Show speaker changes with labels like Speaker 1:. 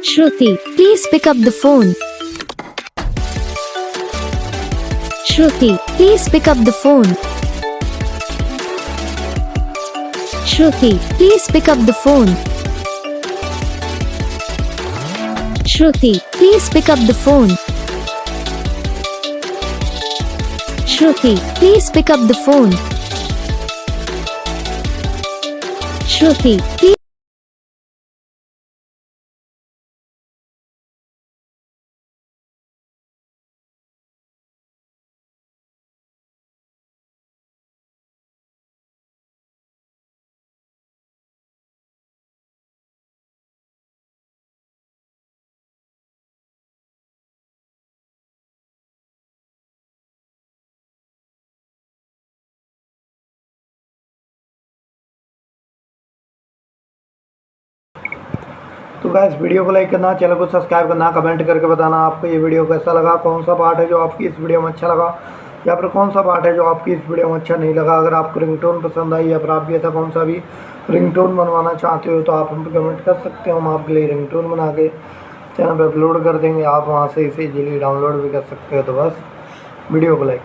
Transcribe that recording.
Speaker 1: Shruti, please pick up the phone. Shruti, please pick up the phone. Shruti, please pick up the phone. Shruti, please pick up the phone. Shruti, please pick up the phone. Shruti, please.
Speaker 2: तो guys video को like करना, channel को subscribe करना, comment करके बताना आपको ये video कैसा लगा, कौन सा पार्ट है जो आपकी इस वीडियो में अच्छा लगा या फिर कौन सा पार्ट है जो आपकी इस वीडियो में अच्छा नहीं लगा। अगर आपको रिंगटोन पसंद आई या फिर आप भी ऐसा कौन सा भी रिंगटोन बनवाना चाहते हो तो आप हम पे कमेंट कर सकते हो। हम आपके लिए रिंगटोन बना के चैनल पर अपलोड कर देंगे, आप वहाँ से इसे इजीली डाउनलोड भी कर सकते हो। तो बस वीडियो को लाइक